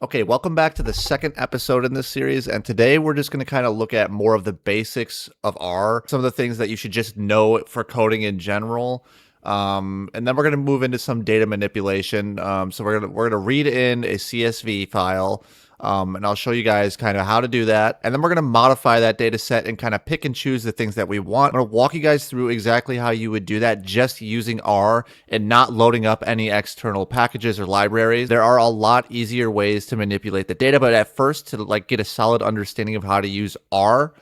Okay, welcome back to the second episode in this series, and today we're just going to kind of look at more of the basics of R, some of the things that you should just know for coding in general, and then we're going to move into some data manipulation. So we're gonna read in a CSV file, and I'll show you guys kind of how to do that, and then we're going to modify that data set and kind of pick and choose the things that we want. I'm going to walk you guys through exactly how you would do that just using R and not loading up any external packages or libraries. There are a lot easier ways to manipulate the data, but at first, to like get a solid understanding of how to use R,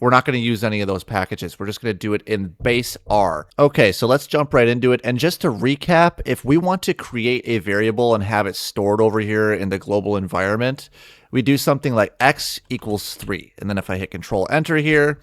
we're not going to use any of those packages. We're just going to do it in base R. Okay, so let's jump right into it. And just to recap, if we want to create a variable and have it stored over here in the global environment, we do something like x equals 3. And then if I hit Control Enter here,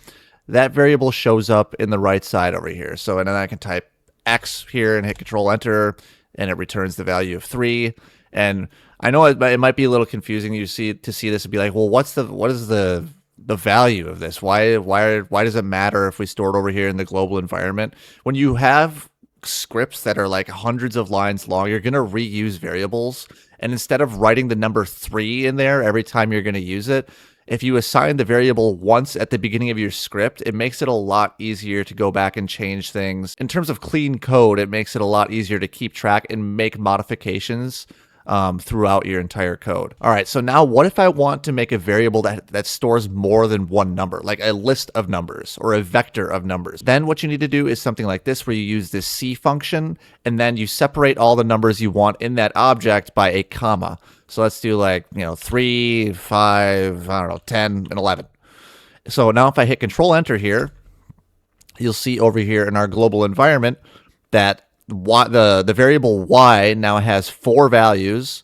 that variable shows up in the right side over here. So, and then I can type x here and hit Control Enter, and it returns the value of 3. And I know it might be a little confusing to see this and be like, well, what is the value of this? Why does it matter if we store it over here in the global environment? When you have scripts that are like hundreds of lines long, you're going to reuse variables. And instead of writing the number 3 in there every time you're going to use it, if you assign the variable once at the beginning of your script, it makes it a lot easier to go back and change things. In terms of clean code, it makes it a lot easier to keep track and make modifications throughout your entire code. All right, so now what if I want to make a variable that stores more than one number, like a list of numbers or a vector of numbers? Then what you need to do is something like this, where you use this C function, and then you separate all the numbers you want in that object by a comma. So let's do 3, 5, 10, and 11. So now if I hit Control Enter here, you'll see over here in our global environment that the variable y now has 4 values,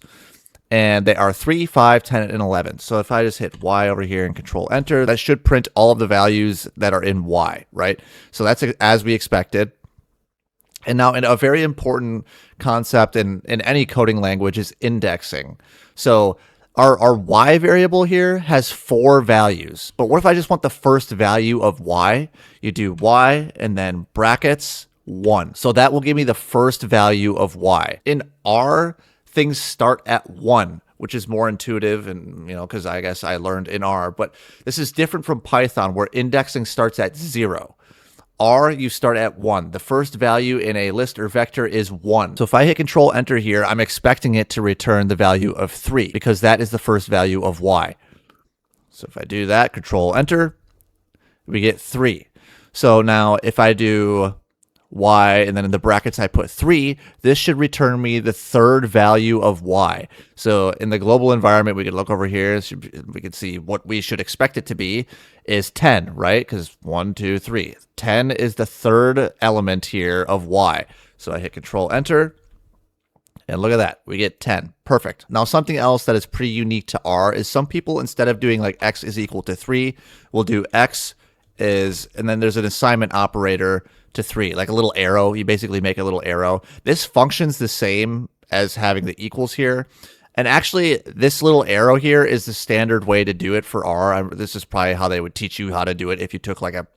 and they are 3, 5, 10, and 11. So if I just hit y over here and Control Enter, that should print all of the values that are in y, right? So that's as we expected. And now, in a very important concept in any coding language is indexing. So our y variable here has 4 values. But what if I just want the first value of y? You do y and then brackets 1. So that will give me the first value of y. In R, things start at 1, which is more intuitive, and because I guess I learned in R. But this is different from Python, where indexing starts at 0. R, you start at 1. The first value in a list or vector is 1. So if I hit Control Enter here, I'm expecting it to return the value of 3, because that is the first value of y. So if I do that, Control Enter, we get 3. So now if I do y, and then in the brackets I put 3, this should return me the third value of y. So in the global environment, we could look over here, we could see what we should expect it to be is 10, right? Because 1, 2, 3. 10 is the third element here of y. So I hit Control Enter, and look at that, we get 10. Perfect. Now, something else that is pretty unique to R is some people, instead of doing like x is equal to 3, will do x is, and then there's an assignment operator to 3, like a little arrow. You basically make a little arrow. This functions the same as having the equals here. And actually, this little arrow here is the standard way to do it for R. This is probably how they would teach you how to do it if you took like a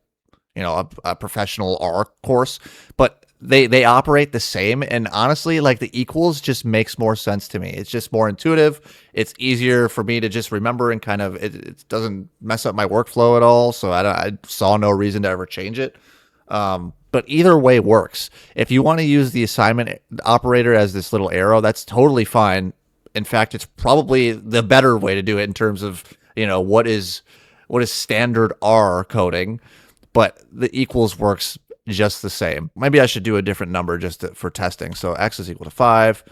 professional R course. But they operate the same. And honestly, like the equals just makes more sense to me. It's just more intuitive. It's easier for me to just remember, and kind of it doesn't mess up my workflow at all. So I saw no reason to ever change it. But either way works. If you want to use the assignment operator as this little arrow, that's totally fine. In fact, it's probably the better way to do it in terms of, what is standard R coding, but the equals works just the same. Maybe I should do a different number just for testing. So x is equal to 5,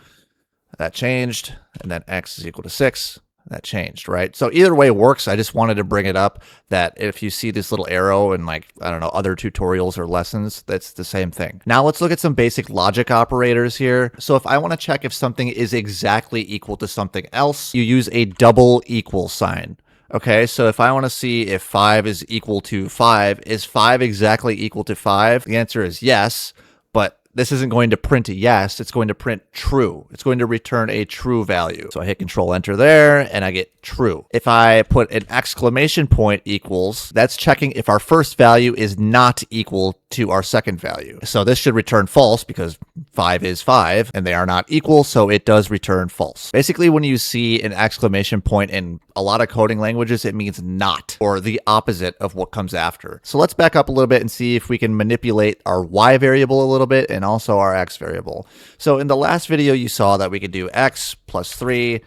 that changed, and then x is equal to 6. That changed, right? So either way works. I just wanted to bring it up that if you see this little arrow in other tutorials or lessons, that's the same thing. Now let's look at some basic logic operators here. So if I want to check if something is exactly equal to something else, you use a double equal sign. Okay, so if I want to see if 5 is equal to 5, is 5 exactly equal to 5? The answer is yes, but this isn't going to print a yes, it's going to print true. It's going to return a true value. So I hit Control Enter there and I get true. If I put an exclamation point equals, that's checking if our first value is not equal to our second value. So this should return false because 5 is 5 and they are not equal, so it does return false. Basically, when you see an exclamation point in a lot of coding languages, it means not, or the opposite of what comes after. So let's back up a little bit and see if we can manipulate our y variable a little bit and also our x variable. So in the last video, you saw that we could do x plus 3.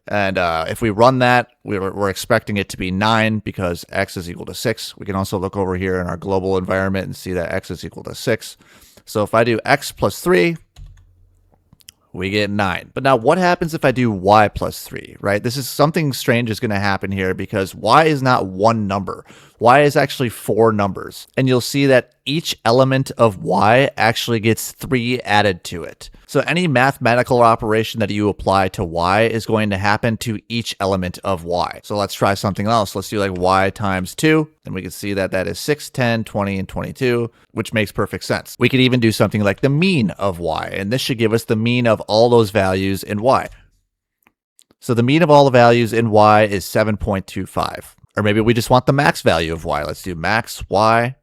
And if we run that, we're expecting it to be 9 because x is equal to 6. We can also look over here in our global environment and see that x is equal to 6. So if I do x plus 3, we get 9. But now what happens if I do y plus 3, right? This is something strange is going to happen here because y is not one number. Y is actually 4 numbers. And you'll see that each element of y actually gets 3 added to it. So any mathematical operation that you apply to y is going to happen to each element of y. So let's try something else. Let's do like y times 2. And we can see that that is 6, 10, 20, and 22, which makes perfect sense. We could even do something like the mean of y. And this should give us the mean of all those values in y. So the mean of all the values in y is 7.25. Or maybe we just want the max value of y. Let's do max y.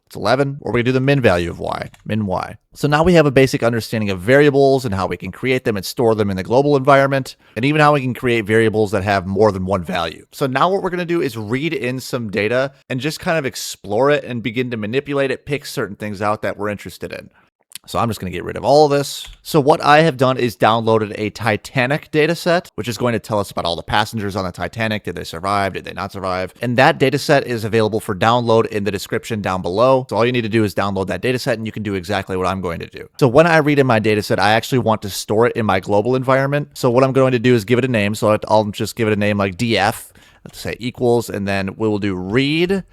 It's 11. Or we can do the min value of y. Min y. So now we have a basic understanding of variables and how we can create them and store them in the global environment. And even how we can create variables that have more than one value. So now what we're going to do is read in some data and just kind of explore it and begin to manipulate it, pick certain things out that we're interested in. So I'm just going to get rid of all of this. So what I have done is downloaded a Titanic data set, which is going to tell us about all the passengers on the Titanic. Did they survive? Did they not survive? And that data set is available for download in the description down below. So all you need to do is download that data set and you can do exactly what I'm going to do. So when I read in my data set, I actually want to store it in my global environment. So what I'm going to do is give it a name. So I'll just give it a name like df. Let's say equals, and then we will do read.csv.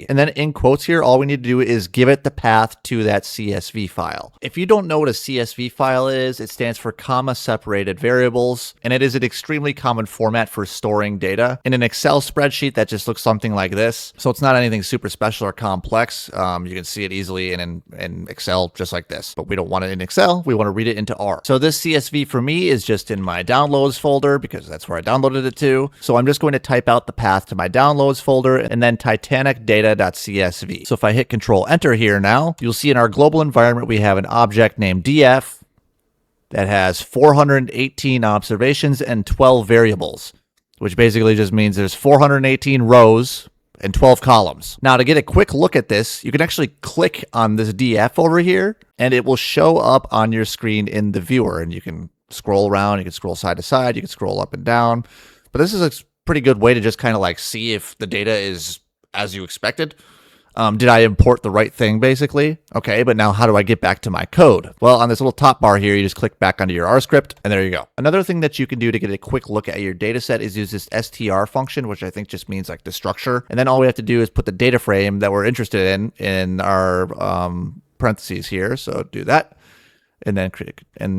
And then in quotes here, all we need to do is give it the path to that CSV file. If you don't know what a CSV file is, it stands for comma separated variables, and it is an extremely common format for storing data. In an Excel spreadsheet, that just looks something like this. So it's not anything super special or complex. You can see it easily in Excel just like this, but we don't want it in Excel. We want to read it into R. So this CSV for me is just in my downloads folder because that's where I downloaded it to. So I'm just going to type out the path to my downloads folder and then titanicdata.csv. So if I hit Control Enter here now, you'll see in our global environment, we have an object named df that has 418 observations and 12 variables, which basically just means there's 418 rows and 12 columns. Now to get a quick look at this, you can actually click on this df over here and it will show up on your screen in the viewer, and you can scroll around, you can scroll side to side, you can scroll up and down. But this is a pretty good way to just kind of like see if the data is as you expected. Did I import the right thing, basically? Okay, but now how do I get back to my code? Well, on this little top bar here, you just click back onto your R script, and there you go. Another thing that you can do to get a quick look at your data set is use this str function, which I think just means like the structure. And then all we have to do is put the data frame that we're interested in our parentheses here. So do that, and then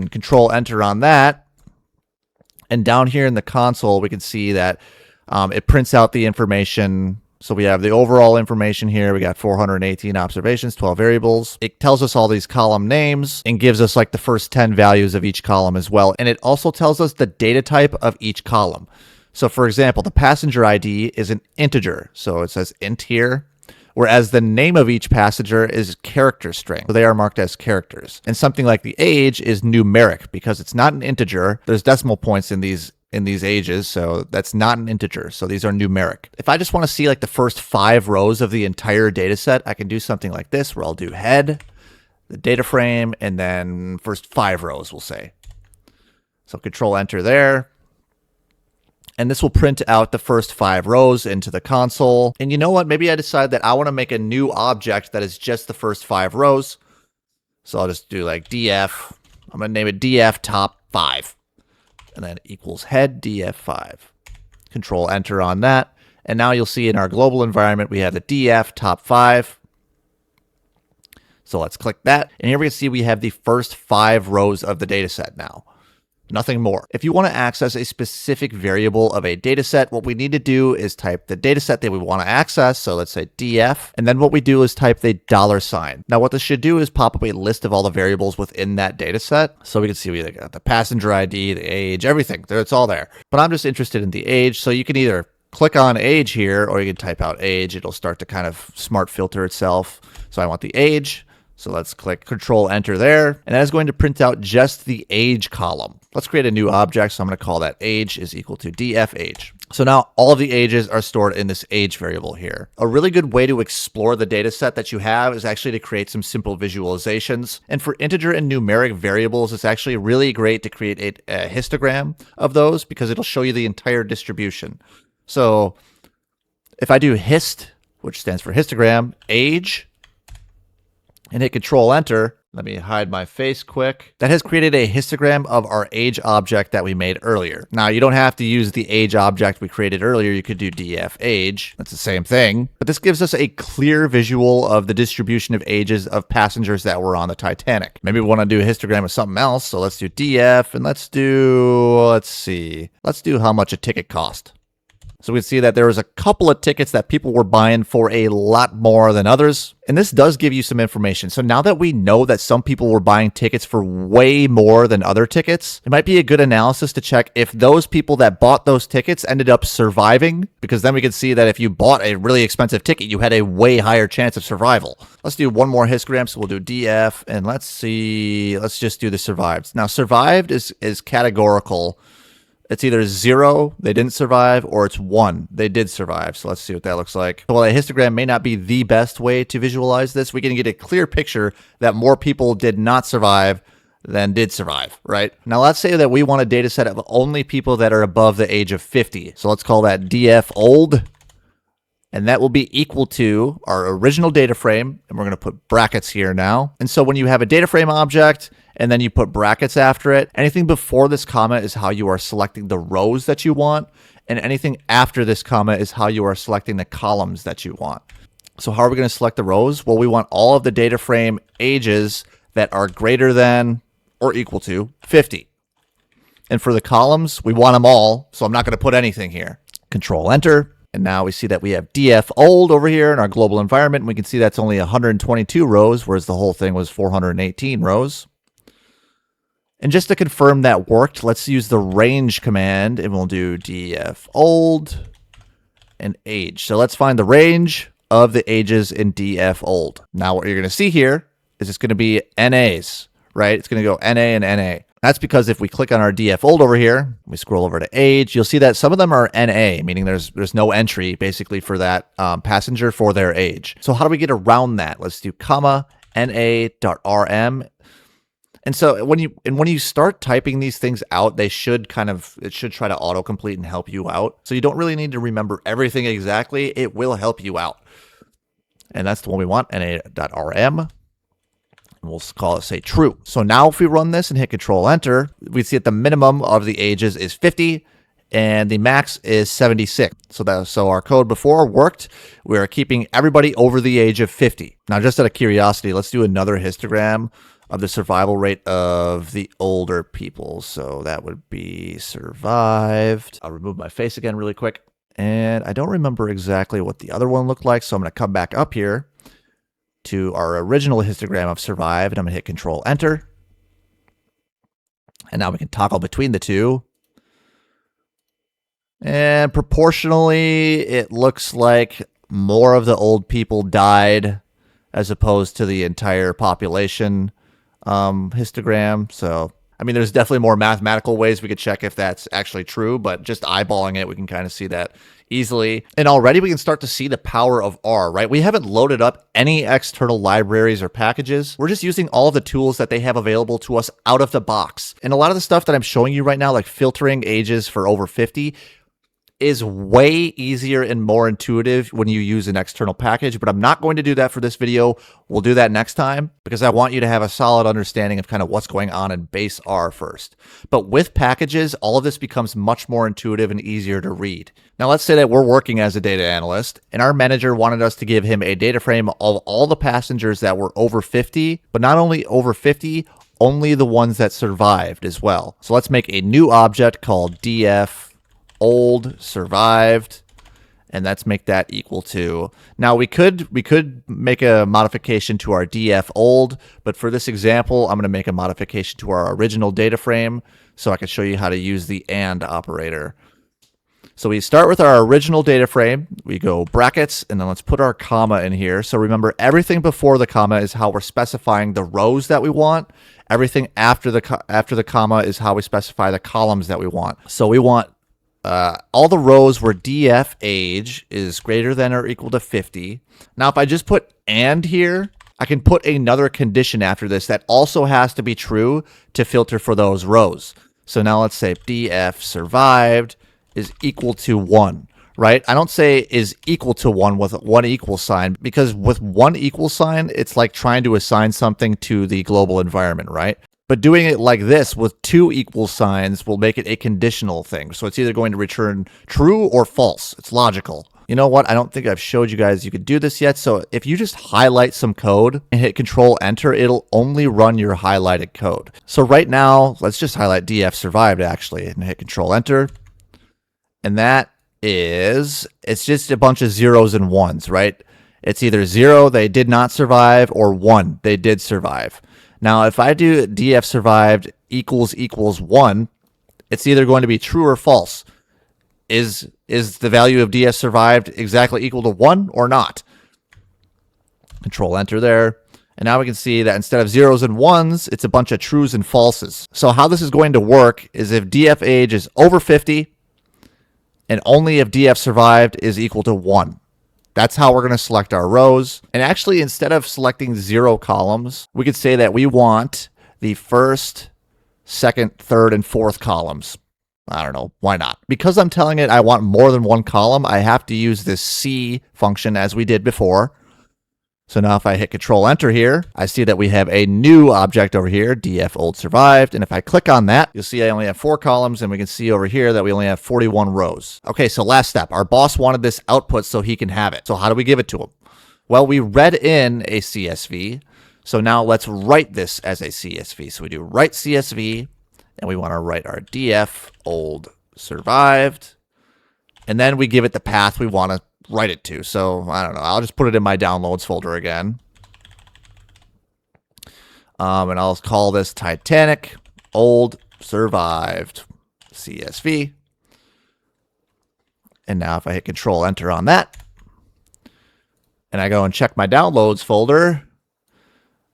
Control Enter on that. And down here in the console, we can see that it prints out the information. So we have the overall information here. We got 418 observations, 12 variables. It tells us all these column names and gives us like the first 10 values of each column as well. And it also tells us the data type of each column. So for example, the passenger ID is an integer. So it says int here. Whereas the name of each passenger is character string. So they are marked as characters. And something like the age is numeric because it's not an integer. There's decimal points in these ages, so that's not an integer. So these are numeric. If I just want to see like the first 5 rows of the entire data set, I can do something like this where I'll do head, the data frame, and then first 5 rows, we'll say. So Control Enter there. And this will print out the first 5 rows into the console. And you know what? Maybe I decide that I want to make a new object that is just the first 5 rows. So I'll just do like df. I'm going to name it df top 5. And then equals head df5. Control Enter on that. And now you'll see in our global environment, we have the df top 5. So let's click that. And here we can see we have the first 5 rows of the data set now. nothing more. If you want to access a specific variable of a dataset, what we need to do is type the dataset that we want to access. So let's say df, and then what we do is type the $sign. Now what this should do is pop up a list of all the variables within that dataset. So we can see we got the passenger ID, the age, everything. It's all there. But I'm just interested in the age. So you can either click on age here, or you can type out age. It'll start to kind of smart filter itself. So I want the age. So let's click Control Enter there, and that is going to print out just the age column. Let's create a new object. So I'm going to call that age is equal to df age. So now all of the ages are stored in this age variable here. A really good way to explore the data set that you have is actually to create some simple visualizations. And for integer and numeric variables, it's actually really great to create a histogram of those because it'll show you the entire distribution. So if I do hist, which stands for histogram, age, and hit Control Enter, let me hide my face quick. That has created a histogram of our age object that we made earlier. Now, you don't have to use the age object we created earlier. You could do df age. That's the same thing. But this gives us a clear visual of the distribution of ages of passengers that were on the Titanic. Maybe we want to do a histogram of something else. So let's do df, and let's do how much a ticket cost. So we can see that there was a couple of tickets that people were buying for a lot more than others. And this does give you some information. So now that we know that some people were buying tickets for way more than other tickets, it might be a good analysis to check if those people that bought those tickets ended up surviving, because then we can see that if you bought a really expensive ticket, you had a way higher chance of survival. Let's do one more histogram. So we'll do df, and let's just do the survived. Now survived is categorical. It's either 0, they didn't survive, or it's 1, they did survive. So let's see what that looks like. While a histogram may not be the best way to visualize this, we can get a clear picture that more people did not survive than did survive, right? Now let's say that we want a data set of only people that are above the age of 50. So let's call that df old, and that will be equal to our original data frame, and we're going to put brackets here now. And so when you have a data frame object, and then you put brackets after it, anything before this comma is how you are selecting the rows that you want, and anything after this comma is how you are selecting the columns that you want. So how are we going to select the rows? Well, we want all of the data frame ages that are greater than or equal to 50. And for the columns, we want them all, so I'm not going to put anything here. Control Enter. And now we see that we have df old over here in our global environment. And we can see that's only 122 rows, whereas the whole thing was 418 rows. And just to confirm that worked, let's use the range command, and we'll do df old and age. So let's find the range of the ages in df old. Now what you're going to see here is it's going to be NAs, right? It's going to go NA and NA. That's because if we click on our df old over here, we scroll over to age, you'll see that some of them are NA, meaning there's no entry basically for that passenger for their age. So how do we get around that? Let's do comma na.rm. And so when you start typing these things out, it should try to autocomplete and help you out. So you don't really need to remember everything exactly. It will help you out. And that's the one we want, na.rm. And we'll call it, say, true. So now if we run this and hit Control Enter, we see that the minimum of the ages is 50 and the max is 76. So our code before worked. We are keeping everybody over the age of 50. Now, just out of curiosity, let's do another histogram of the survival rate of the older people. So that would be survived. I'll remove my face again really quick. And I don't remember exactly what the other one looked like. So I'm going to come back up here to our original histogram of survived. And I'm going to hit Control Enter. And now we can toggle between the two. And proportionally, it looks like more of the old people died as opposed to the entire population histogram. So, I mean, there's definitely more mathematical ways we could check if that's actually true, but just eyeballing it, we can kind of see that easily. And already we can start to see the power of R, right? We haven't loaded up any external libraries or packages. We're just using all of the tools that they have available to us out of the box. And a lot of the stuff that I'm showing you right now, like filtering ages for over 50, is way easier and more intuitive when you use an external package, but I'm not going to do that for this video. We'll do that next time because I want you to have a solid understanding of kind of what's going on in base R first. But with packages, all of this becomes much more intuitive and easier to read. Now, let's say that we're working as a data analyst and our manager wanted us to give him a data frame of all the passengers that were over 50, but not only over 50, only the ones that survived as well. So let's make a new object called df old survived, and let's make that equal to. Now we could make a modification to our df old, but for this example, I'm going to make a modification to our original data frame so I can show you how to use the AND operator. So we start with our original data frame, we go brackets, and then let's put our comma in here. So remember, everything before the comma is how we're specifying the rows that we want. Everything after the comma is how we specify the columns that we want. So we want all the rows where df age is greater than or equal to 50. Now, if I just put and here, I can put another condition after this that also has to be true to filter for those rows. So now let's say df survived is equal to 1, right? I don't say is equal to 1 with one equal sign, because with one equal sign, it's like trying to assign something to the global environment, right? But doing it like this with two equal signs will make it a conditional thing. So it's either going to return true or false. It's logical. You know what? I don't think I've showed you guys you could do this yet. So if you just highlight some code and hit Control Enter, it'll only run your highlighted code. So right now, let's just highlight df survived actually and hit Control Enter. And that is, it's just a bunch of zeros and ones, right? It's either 0, they did not survive, or 1, they did survive. Now, if I do df survived equals 1, it's either going to be true or false. Is the value of df survived exactly equal to 1 or not? Control Enter there. And now we can see that instead of zeros and ones, it's a bunch of trues and falses. So how this is going to work is if df age is over 50, and only if df survived is equal to 1. That's how we're going to select our rows. And actually, instead of selecting 0 columns, we could say that we want the first, second, third, and fourth columns. I don't know. Why not? Because I'm telling it I want more than one column, I have to use this C function as we did before. So now if I hit Control Enter here, I see that we have a new object over here, df old survived. And if I click on that, you'll see I only have 4 columns, and we can see over here that we only have 41 rows. Okay, so last step. Our boss wanted this output so he can have it. So how do we give it to him? Well, we read in a CSV. So now let's write this as a CSV. So we do write CSV, and we want to write our df old survived. And then we give it the path we want to write it to. So I don't know. I'll just put it in my downloads folder again. And I'll call this Titanic old survived CSV. And now if I hit Control Enter on that, and I go and check my downloads folder,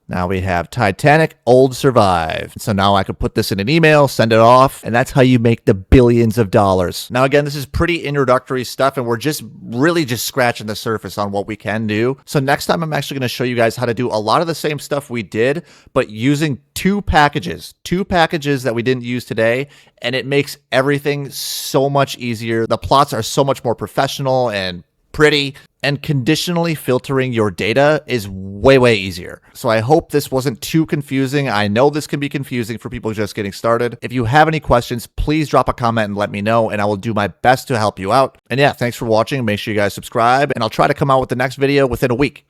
now we have Titanic old survived. So now I could put this in an email, send it off, and that's how you make the billions of dollars. Now, again, this is pretty introductory stuff, and we're just really just scratching the surface on what we can do. So next time, I'm actually going to show you guys how to do a lot of the same stuff we did, but using two packages that we didn't use today, and it makes everything so much easier. The plots are so much more professional and pretty, and conditionally filtering your data is way, way easier. So I hope this wasn't too confusing. I know this can be confusing for people just getting started. If you have any questions, please drop a comment and let me know, and I will do my best to help you out. And yeah, thanks for watching. Make sure you guys subscribe, and I'll try to come out with the next video within a week.